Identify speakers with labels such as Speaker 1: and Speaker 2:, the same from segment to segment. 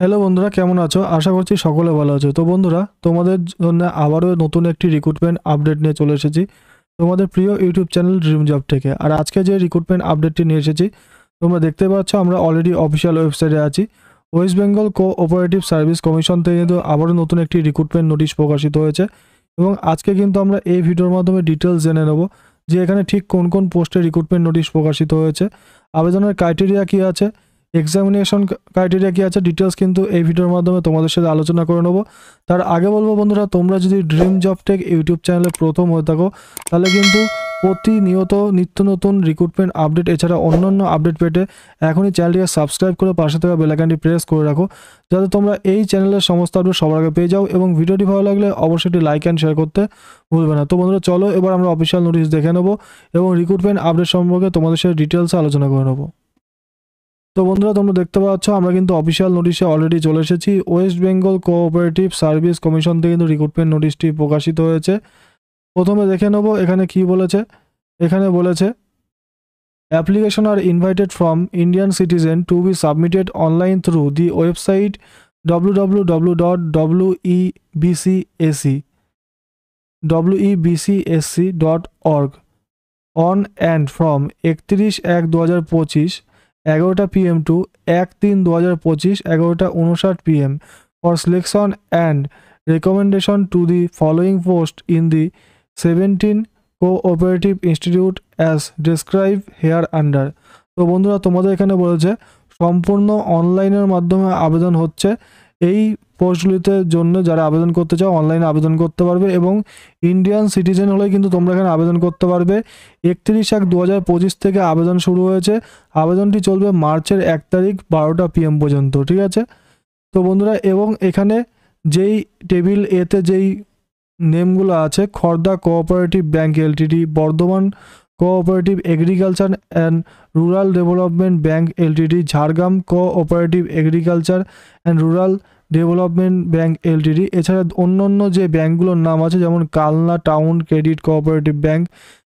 Speaker 1: Hello বন্ধুরা, কেমন আছো? আশা করছি সকলে ভালো আছো। তো বন্ধুরা, তোমাদের জন্য আবারও নতুন একটি রিক্রুটমেন্ট আপডেট নিয়ে চলে এসেছি তোমাদের প্রিয় ইউটিউব চ্যানেল ড্রিম জব থেকে। আর আজকে যে রিক্রুটমেন্ট আপডেটটি নিয়ে এসেছি, তোমরা দেখতে পাচ্ছ আমরা অলরেডি অফিসিয়াল ওয়েবসাইটে আছি। West Bengal cooperative service commission থেকে কিন্তু আবারও নতুন একটি রিক্রুটমেন্ট নোটিশ প্রকাশিত হয়েছে এবং আজকে কিন্তু আমরা এই ভিডিওর মাধ্যমে ডিটেলস জেনে নেব যে এখানে ঠিক কোন কোন পোস্টে রিক্রুটমেন্ট নোটিশ প্রকাশিত হয়েছে, আবেদনের ক্রাইটেরিয়া কী আছে, এক্সামিনেশন ক্রাইটেরিয়া কী আছে, ডিটেলস কিন্তু এই ভিডিওর মাধ্যমে তোমাদের সাথে আলোচনা করে নেব। তার আগে বলবো বন্ধুরা, তোমরা যদি ড্রিম জব টেক ইউটিউব চ্যানেলে প্রথম হয়ে থাকো তাহলে কিন্তু প্রতিনিয়ত নিত্য নতুন রিক্রুটমেন্ট আপডেট এছাড়া অন্যান্য আপডেট পেতে এখনই চ্যানেলটিকে সাবস্ক্রাইব করে পাশে থাকা বেল আইকনটি প্রেস করে রাখো, যাতে তোমরা এই চ্যানেলের সমস্ত আপডেট সবার আগে পেয়ে যাও। এবং ভিডিওটি ভালো লাগলে অবশ্যই একটি লাইক অ্যান্ড শেয়ার করতে ভুলবে না। তো বন্ধুরা, চলো এবার আমরা অফিসিয়াল নোটিশ দেখে নেব এবং রিক্রুটমেন্ট আপডেট সম্পর্কে তোমাদের সাথে ডিটেলসে আলোচনা করে নেব। তো বন্ধুরা, তোমরা দেখতে পাচ্ছ আমরা কিন্তু অফিসিয়াল নোটিশে অলরেডি চলে এসেছি। West Bengal cooperative service commission থেকে কিন্তু রিক্রুটমেন্ট নোটিশটি প্রকাশিত হয়েছে। প্রথমে দেখে নেব এখানে কি বলেছে। এখানে বলেছে application are invited from Indian citizen to be submitted online through the website www.webcsc.org on and from 31/1/2025 11টা PM টু 1/3/2025 11টা 59 PM for selection and recommendation to the following post in the 17 cooperative institute as describe hereunder. তো বন্ধুরা, তোমাদের এখানে বলেছে সম্পূর্ণ অনলাইনের মাধ্যমে আবেদন হচ্ছে। এই পোস্টগুলিতে জন্য যারা আবেদন করতে চাও অনলাইনে আবেদন করতে পারবে এবং ইন্ডিয়ান সিটিজেন হলে কিন্তু তোমরা এখানে আবেদন করতে পারবে। 31/1/2025 থেকে আবেদন শুরু হয়েছে। আবেদনটি চলবে মার্চের 1 তারিখ 12টা PM পর্যন্ত, ঠিক আছে? তো বন্ধুরা, এবং এখানে যেই টেবিল এতে যেই নেমগুলো আছে, Khardah cooperative bank LTD, Bardhaman cooperative agriculture and rural development bank LTD, Jhargram cooperative agriculture and rural development bank LTD, এছাড়া অন্যান্য যে ব্যাংকগুলোর নাম আছে যেমন Kalna town credit cooperative bank,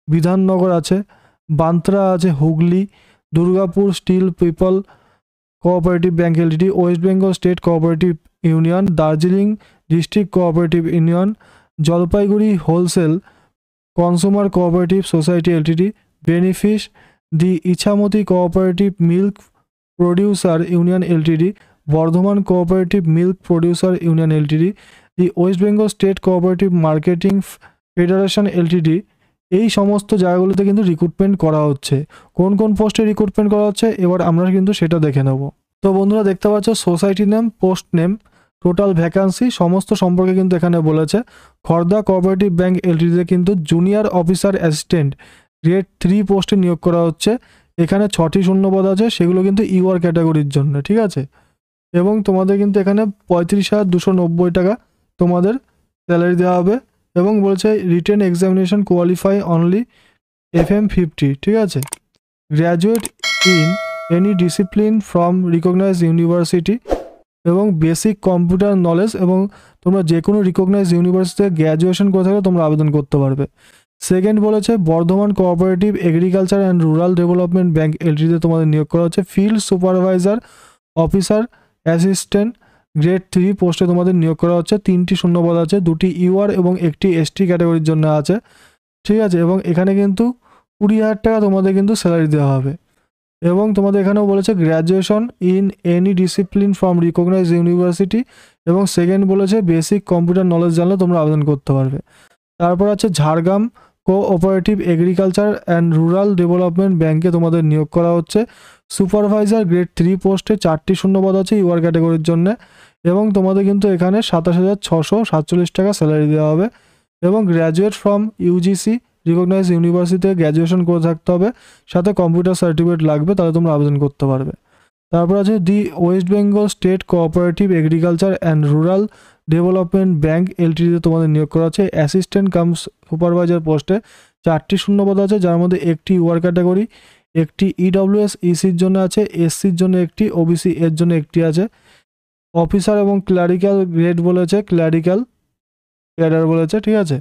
Speaker 1: Bidhannagar আছে, বান্দ্রা আছে, Hooghly, Durgapur steel people cooperative bank LTD, West Bengal state cooperative union, Darjeeling district cooperative union, Jalpaiguri wholesale consumer cooperative society LTD, Benfish the Ichamati cooperative milk producer union Ltd, Bardhaman cooperative milk producer union LTD, the West Bengal state cooperative marketing federation LTD. এই সমস্ত জায়গাগুলোতে কিন্তু recruitment করা হচ্ছে। কোন কোন পোস্টে recruitment করা হচ্ছে এবার আমরা কিন্তু সেটা দেখে নেব। তো বন্ধুরা, দেখতে পাচ্ছ society name, post name, total vacancy সমস্ত সম্পর্কে কিন্তু এখানে বলেছে। খর্দা কোঅপারেটিভ ব্যাংক এলটিডিতে কিন্তু জুনিয়র অফিসার অ্যাসিস্ট্যান্ট গ্রেড 3 পোস্টে নিয়োগ করা হচ্ছে। এখানে 6টি শূন্যপদ আছে, সেগুলো কিন্তু ইউআর ক্যাটাগরির জন্য, ঠিক আছে? এবং তোমাদের কিন্তু এখানে 35,290 টাকা তোমাদের স্যালারি দেওয়া হবে এবং বলছে written examination qualify only FM 50, ঠিক আছে? Graduate in any discipline from recognise university এবং বেসিক কম্পিউটার নলেজ, এবং তোমরা যে কোনো রিকগনাইজ ইউনিভার্সিটিতে গ্র্যাজুয়েশন করে থাকলে তোমরা আবেদন করতে পারবে। সেকেন্ড বলেছে Bardhaman cooperative agriculture and rural development bank এলটিডিতে তোমাদের নিয়োগ করা হচ্ছে field supervisor officer assistant grade 3 পোস্টে তোমাদের নিয়োগ করা হচ্ছে। 3টি শূন্যপদ আছে, 2টি ইউআর এবং 1টি এসটি ক্যাটাগরির জন্য আছে, ঠিক আছে? এবং এখানে কিন্তু 20,000 টাকা তোমাদের কিন্তু স্যালারি দেওয়া হবে। এবং তোমাদের এখানেও বলেছে graduation in any discipline from recognise university, এবং সেকেন্ড বলেছে বেসিক কম্পিউটার নলেজ জানলে তোমরা আবেদন করতে পারবে। তারপর আছে Jhargram cooperative agriculture and rural development ব্যাংকে তোমাদের নিয়োগ করা হচ্ছে সুপারভাইজার গ্রেড 3 পোস্টে 4টি শূন্যপদ আছে ইউআর ক্যাটাগরির জন্য, এবং তোমাদের কিন্তু এখানে 27,647 টাকা স্যালারি দেওয়া হবে এবং গ্র্যাজুয়েট ফ্রম ইউজিসি রিকগনাইজ ইউনিভার্সিটিতে গ্র্যাজুয়েশন করে থাকতে হবে, সাথে কম্পিউটার সার্টিফিকেট লাগবে, তাহলে তোমরা আবেদন করতে পারবে। তারপর আছে the West Bengal state cooperative agriculture and rural development bank এলটিডিতে তোমাদের নিয়োগ করা আছে অ্যাসিস্ট্যান্ট কাম সুপারভাইজার পোস্টে 4টি শূন্যপদ আছে, যার মধ্যে 1টি ইউআর ক্যাটাগরি, 1টি ইডব্লিউএস ইসির জন্য আছে, এসসির জন্য 1টি, ওবিসি এর জন্য 1টি আছে। অফিসার এবং ক্লারিক্যাল গ্রেড বলেছে, ক্লারিক্যাল ক্যাডার বলেছে, ঠিক আছে?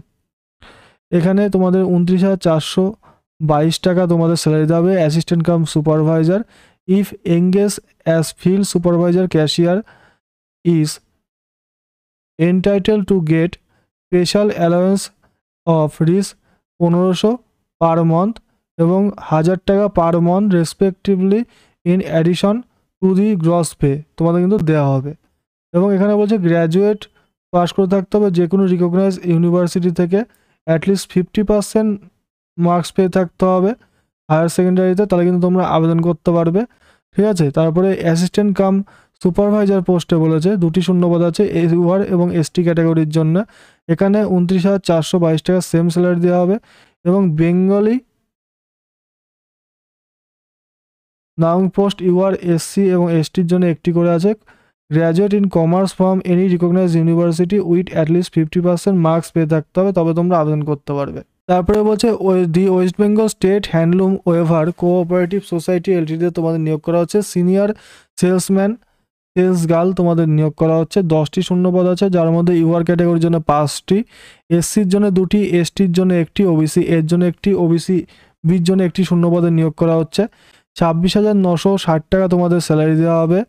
Speaker 1: এখানে তোমাদের 29,422 টাকা তোমাদের স্যালারি দেবে assistant cum supervisor if engage as field supervisor cashier is entitled to get special allowance of Rs 1500 per month এবং 1000 টাকা per month respectively in addition to the gross pay তোমাদের কিন্তু দেওয়া হবে। এবং এখানে বলছে গ্র্যাজুয়েট পাস করে থাকতে হবে যে কোনো রিকগনাইজ ইউনিভার্সিটি থেকে, অ্যাটলিস্ট 50% মার্কস পেয়ে থাকতে হবে হায়ার সেকেন্ডারিতে, তাহলে কিন্তু তোমরা আবেদন করতে পারবে। ঠিক আছে, তারপরে অ্যাসিস্ট্যান্ট কাম সুপারভাইজার পোস্টে বলেছে 2টি শূন্যপদ আছে ইউআর এবং এসটি ক্যাটাগরির জন্য। এখানে 29,422 টাকা সেম স্যালারি দেওয়া হবে। এবং Bengali noun post UR SC এবং এসটির জন্য একটি করে আছে। Graduate in commerce from any recognise university with at least 50% marks পেয়ে থাকতে হবে, তবে তোমরা আবেদন করতে পারবে। তারপরে বলছে the West Bengal state handloom weaver cooperative society এলটিডিতে তোমাদের নিয়োগ করা হচ্ছে সিনিয়র সেলসম্যান সেলস গার্ল তোমাদের নিয়োগ করা হচ্ছে। 10টি শূন্যপদ আছে, যার মধ্যে ইউআর ক্যাটাগরির জন্য 5টি, এসসির জন্য 2টি, এসটির জন্য 1টি, ওবিসি এর জন্য 1টি, ওবিসি বির জন্য 1টি শূন্যপদে নিয়োগ করা হচ্ছে। 26,960 টাকা তোমাদের স্যালারি দেওয়া হবে।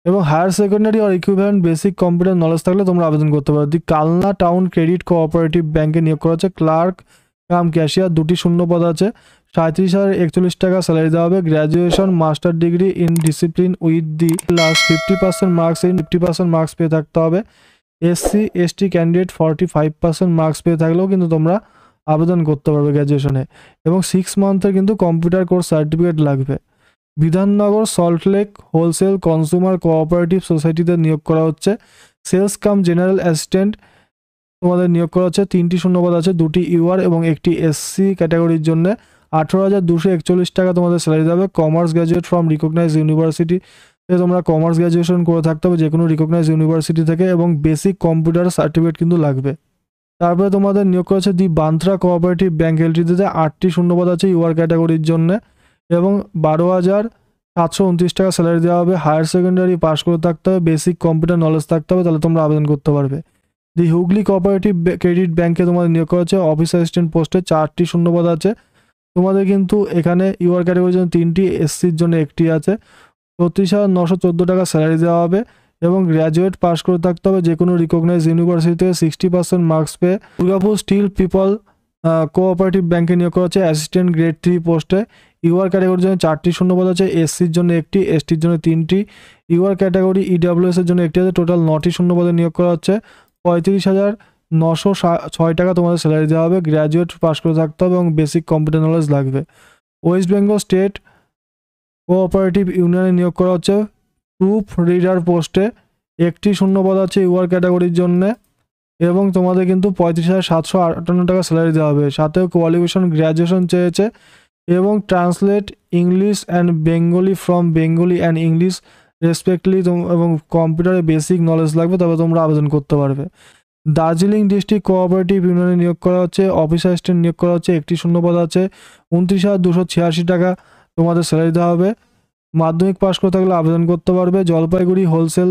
Speaker 1: এবং হায়ার সেকেন্ডারি আর ইকুইভ্যালেন্ট বেসিক কম্পিউটার নলেজ থাকলে তোমরা আবেদন করতে পারো। দি কালনা টাউন ক্রেডিট কোঅপারেটিভ ব্যাংকে নিয়োগ করা হচ্ছে ক্লার্ক কাম ক্যাশিয়ার, 2টি শূন্যপদ আছে। 37,041 টাকা স্যালারি দেওয়া হবে। Graduation master degree in discipline with the last 50% marks in 50% marks পেয়ে থাকতে হবে। এসসি এসটি ক্যান্ডিডেট 45% মার্কস পেয়ে থাকলেও কিন্তু তোমরা আবেদন করতে পারবে গ্র্যাজুয়েশনে। এবং 6 মান্থের কিন্তু কম্পিউটার কোর্স সার্টিফিকেট লাগবে। Bidhannagar Salt Lake wholesale consumer cooperative সোসাইটিতে নিয়োগ করা হচ্ছে সেলস কাম জেনারেল অ্যাসিস্ট্যান্ট তোমাদের নিয়োগ করা হচ্ছে। 3টি শূন্যপদ আছে, 2টি ইউআর এবং 1টি এসসি ক্যাটাগরির জন্য। 18,241 টাকা তোমাদের স্যালারি দেবে। Commerce graduate from recognise university, তোমরা কমার্স গ্র্যাজুয়েশন করে থাকতে হবে যে কোনো রিকগনাইজ ইউনিভার্সিটি থেকে, এবং বেসিক কম্পিউটার সার্টিফিকেট কিন্তু লাগবে। তারপরে তোমাদের নিয়োগ করা হচ্ছে দি বান্দ্রা কোঅপারেটিভ ব্যাংক এলটিডিতে 8টি শূন্যপদ আছে ইউআর ক্যাটাগরির জন্য এবং 12,729 টাকা স্যালারি দেওয়া হবে। হায়ার সেকেন্ডারি পাস করে থাকতে হবে, বেসিক কম্পিউটার নলেজ থাকতে হবে, তাহলে তোমরা আবেদন করতে পারবে। দি হুগলি কোঅপারেটিভ ক্রেডিট ব্যাংকে তোমাদের নিয়োগ করা হচ্ছে অফিস অ্যাসিস্ট্যান্ট পোস্টে 4টি শূন্যপদ আছে তোমাদের কিন্তু এখানে ইউআর ক্যাটাগরির জন্য 3টি, এসসির জন্য 1টি আছে। 34,914 টাকা স্যালারি দেওয়া হবে এবং গ্র্যাজুয়েট পাস করে থাকতে হবে যে কোনো রিকগনাইজ ইউনিভার্সিটি থেকে 60% মার্কস পেয়ে। দুর্গাপুর স্টিল পিপল কোঅপারেটিভ ব্যাংকে নিয়োগ করা হচ্ছে অ্যাসিস্ট্যান্ট গ্রেড 3 পোস্টে। ইউআর ক্যাটাগরির জন্য 4টি শূন্যপদ আছে, এসসির জন্য 1টি, এসটির জন্য 3টি, ইউআর ক্যাটাগরি ইডাব্লিউএস এর জন্য 1টি আছে। টোটাল 9টি শূন্যপদে নিয়োগ করা হচ্ছে। 35,906 টাকা তোমাদের স্যালারি দেওয়া হবে। গ্র্যাজুয়েট পাস করে থাকতে হবে এবং বেসিক কম্পিউটার নলেজ লাগবে। ওয়েস্ট বেঙ্গল স্টেট কোঅপারেটিভ ইউনিয়নে নিয়োগ করা হচ্ছে প্রুফ রিডার পোস্টে। 1টি শূন্যপদ আছে ইউআর ক্যাটাগরির জন্য এবং তোমাদের কিন্তু 35,758 টাকা স্যালারি দেওয়া হবে। সাথেও কোয়ালিফিকেশন গ্র্যাজুয়েশন চেয়েছে এবং translate English and Bengali from Bengali and English respectively এবং কম্পিউটারে বেসিক নলেজ লাগবে, তবে তোমরা আবেদন করতে পারবে। দার্জিলিং ডিস্ট্রিক্ট কোঅপারেটিভ ইউনিয়নে নিয়োগ করা হচ্ছে অফিস অ্যাসিস্ট্যান্ট নিয়োগ করা হচ্ছে। 1টি শূন্যপদ আছে, 29,286 টাকা তোমাদের স্যালারি দেওয়া হবে। মাধ্যমিক পাস করে থাকলে আবেদন করতে পারবে। জলপাইগুড়ি হোলসেল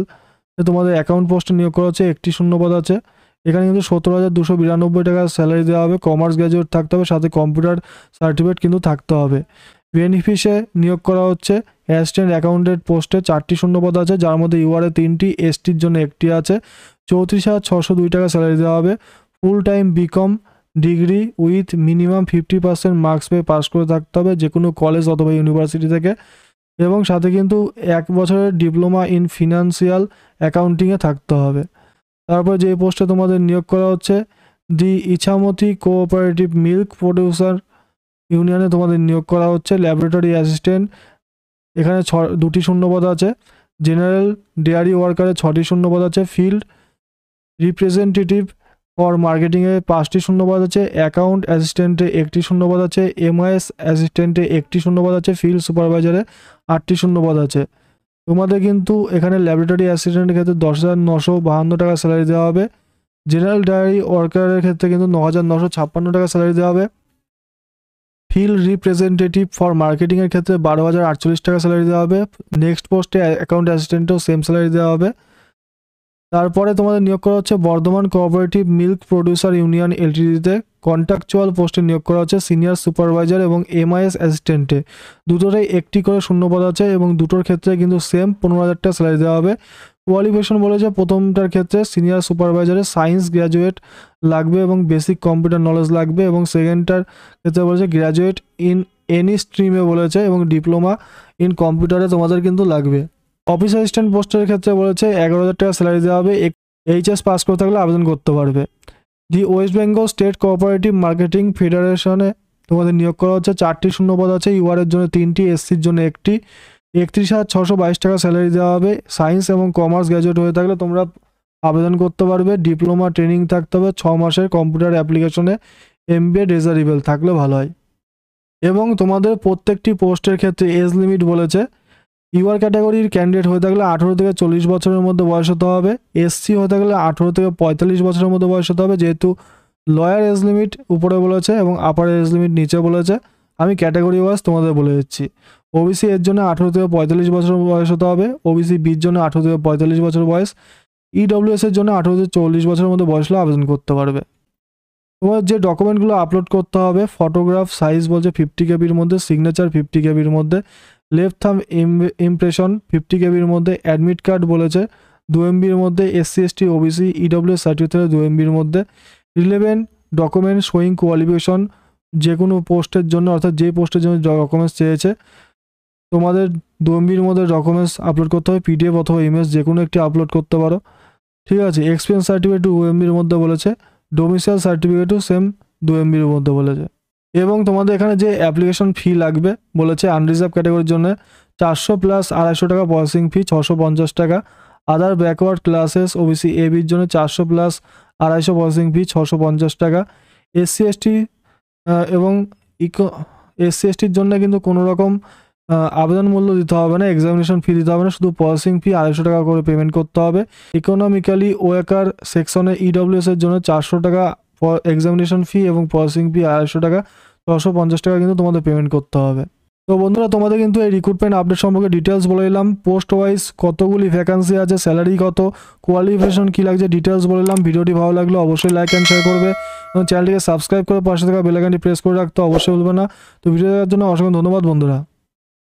Speaker 1: তোমাদের অ্যাকাউন্ট পোস্টে নিয়োগ করা হচ্ছে। 1টি শূন্যপদ আছে, এখানে কিন্তু 17,292 টাকা স্যালারি দেওয়া হবে। কমার্স গ্র্যাজুয়েট থাকতে হবে, সাথে কম্পিউটার সার্টিফিকেট কিন্তু থাকতে হবে। বেনিফিশে নিয়োগ করা হচ্ছে অ্যাসিস্ট্যান্ট অ্যাকাউন্টেন্ট পোস্টে। 4টি শূন্যপদ আছে, যার মধ্যে ইউআরে 3টি, এসটির জন্য 1টি আছে। 34,602 টাকা স্যালারি দেওয়া হবে। Full time BCom degree with minimum 50% marks পেয়ে পাস করে থাকতে হবে যে কোনো কলেজ অথবা ইউনিভার্সিটি থেকে, এবং সাথে কিন্তু 1 বছরের ডিপ্লোমা ইন ফিনান্সিয়াল অ্যাকাউন্টিংয়ে থাকতে হবে। তারপর যে পোস্টে তোমাদের নিয়োগ করা হচ্ছে দি ইছামতি কোঅপারেটিভ মিল্ক প্রডিউসার ইউনিয়নে তোমাদের নিয়োগ করা হচ্ছে ল্যাবরেটরি অ্যাসিস্ট্যান্ট। এখানে 2টি শূন্যপদ আছে। জেনারেল ডেয়ারি ওয়ার্কারে 6টি শূন্যপদ আছে। ফিল্ড রিপ্রেজেন্টেটিভ ফর মার্কেটিংয়ে 5টি শূন্যপদ আছে। অ্যাকাউন্ট অ্যাসিস্ট্যান্টে 1টি শূন্যপদ আছে। এমআইএস অ্যাসিস্ট্যান্টে 1টি শূন্যপদ আছে। ফিল্ড সুপারভাইজারে 8টি শূন্যপদ আছে। তোমাদের কিন্তু এখানে ল্যাবরেটরি অ্যাসিস্ট্যান্টের ক্ষেত্রে 10,952 টাকা স্যালারি দেওয়া হবে। জেনারেল ডায়েরি ওয়ার্কারের ক্ষেত্রে কিন্তু 9,956 টাকা স্যালারি দেওয়া হবে। ফিল্ড রিপ্রেজেন্টেটিভ ফর মার্কেটিংয়ের ক্ষেত্রে 12,048 টাকা স্যালারি দেওয়া হবে। নেক্সট পোস্টে অ্যাকাউন্ট অ্যাসিস্ট্যান্টেও সেম স্যালারি দেওয়া হবে। তারপরে তোমাদের নিয়োগ করা হচ্ছে Bardhaman cooperative milk producer union এলটিডিতে কন্ট্রাকচুয়াল পোস্টে নিয়োগ করা হচ্ছে সিনিয়র সুপারভাইজার এবং এমআইএস অ্যাসিস্ট্যান্টে। দুটোরেই 1টি করে শূন্যপদ আছে এবং দুটোর ক্ষেত্রে কিন্তু সেম 15,000 টাকা স্যালারি দেওয়া হবে। কোয়ালিফিকেশন বলেছে প্রথমটার ক্ষেত্রে সিনিয়র সুপারভাইজারে সায়েন্স গ্র্যাজুয়েট লাগবে এবং বেসিক কম্পিউটার নলেজ লাগবে, এবং সেকেন্ডটার ক্ষেত্রে বলেছে গ্র্যাজুয়েট ইন এনি স্ট্রিমে বলেছে এবং ডিপ্লোমা ইন কম্পিউটারে তোমাদের কিন্তু লাগবে। অফিস অ্যাসিস্ট্যান্ট পোস্টের ক্ষেত্রে বলেছে 11,000 টাকা স্যালারি দেওয়া হবে, এইচএস পাস করে থাকলে আবেদন করতে পারবে। The West Bengal state cooperative marketing ফেডারেশনে তোমাদের নিয়োগ করা হচ্ছে, 4টি শূন্যপদ আছে, ইউআরের জন্য 3টি, এসসির জন্য 1টি, 31,622 টাকা স্যালারি দেওয়া হবে। সায়েন্স এবং কমার্স গ্র্যাজুয়েট হয়ে থাকলে তোমরা আবেদন করতে পারবে। ডিপ্লোমা ট্রেনিং থাকতে হবে 6 মাসের, কম্পিউটার অ্যাপ্লিকেশনে এমবিএ ডেজারেবল থাকলে ভালো হয়। এবং তোমাদের প্রত্যেকটি পোস্টের ক্ষেত্রে এজ লিমিট বলেছে, ইউআর ক্যাটাগরির ক্যান্ডিডেট হয়ে থাকলে 18 থেকে 40 বছরের মধ্যে বয়স হতে হবে, এসসি হয়ে থাকলে 18 থেকে 45 বছরের মধ্যে বয়স হতে হবে, যেহেতু লয়ার এজ লিমিট উপরে বলেছে এবং আপার এজ লিমিট নিচে বলেছে, আমি ক্যাটাগরি ওয়াইজ তোমাদের বলে দিচ্ছি। ওবিসি এর জন্য 18 থেকে 45 বছর বয়স হতে হবে, ওবিসি বির জন্য 18 থেকে 45 বছর বয়স, ইডব্লিউএস এর জন্য 18 থেকে 40 বছরের মধ্যে বয়স হলে আবেদন করতে পারবে। তোমার যে ডকুমেন্টগুলো আপলোড করতে হবে, ফটোগ্রাফ সাইজ বলছে 50 কেবির মধ্যে, সিগনেচার 50 কেবির মধ্যে, লেফট থাম্ব ইমপ্রেশন 50 কেবির মধ্যে, অ্যাডমিট কার্ড বলেছে 2 MBর মধ্যে, SC ST OBC EWS certificate 2 MBর মধ্যে, রিলেভেন্ট ডকুমেন্ট শোয়িং কোয়ালিফিকেশন যে কোনো পোস্টের জন্য, অর্থাৎ যে পোস্টের জন্য ডকুমেন্টস চেয়েছে তোমাদের 2 MBর মধ্যে ডকুমেন্টস আপলোড করতে হবে, পিডিএফ অথবা ইমেজ যে কোনো একটি আপলোড করতে পারো, ঠিক আছে। এক্সপিরিয়েন্স সার্টিফিকেট 2 MBর মধ্যে বলেছে, ডোমিসাইল সার্টিফিকেটও সেম 2 MBর মধ্যে বলেছে। এবং তোমাদের এখানে যে অ্যাপ্লিকেশন ফি লাগবে বলেছে, আনরিজার্ভ ক্যাটাগরির জন্য 400 প্লাস 250 টাকা প্রসেসিং ফি, 650 টাকা, আদার ব্যাকওয়ার্ড ক্লাসেস ওবিসি এবির জন্য 400 প্লাস 250 প্রসেসিং ফি 650 টাকা, এসসি এসটি এবং এসসি এসটির জন্য কিন্তু কোনো রকম আবেদন মূল্য দিতে হবে না, এক্সামিনেশন ফি দিতে হবে না, শুধু প্রসেসিং ফি 250 টাকা করে পেমেন্ট করতে হবে। ইকোনমিক্যালি ওয়ার্কার সেকশনে ইডব্লিউএস এর জন্য 400 টাকা এক্সামিনেশন ফি এবং প্রসেসিং ফি 250 টাকা, 650 টাকা কিন্তু তোমাদের পেমেন্ট করতে হবে। তো বন্ধুরা, তোমাদের কিন্তু এই রিক্রুটমেন্ট আপডেট সম্পর্কে ডিটেলস বলে দিলাম, পোস্ট ওয়াইজ কতগুলি ভ্যাকান্সি আছে, স্যালারি কত, কোয়ালিফিকেশন কী লাগছে, ডিটেলস বলে দিলাম। ভিডিওটি ভালো লাগলে অবশ্যই লাইক অ্যান্ড শেয়ার করবে এবং চ্যানেলটিকে সাবস্ক্রাইব করে পাশে থাকা বেল আইকনটি প্রেস করে রাখতে অবশ্যই ভুলবে না। তো ভিডিও দেখার জন্য অসংখ্য ধন্যবাদ বন্ধুরা।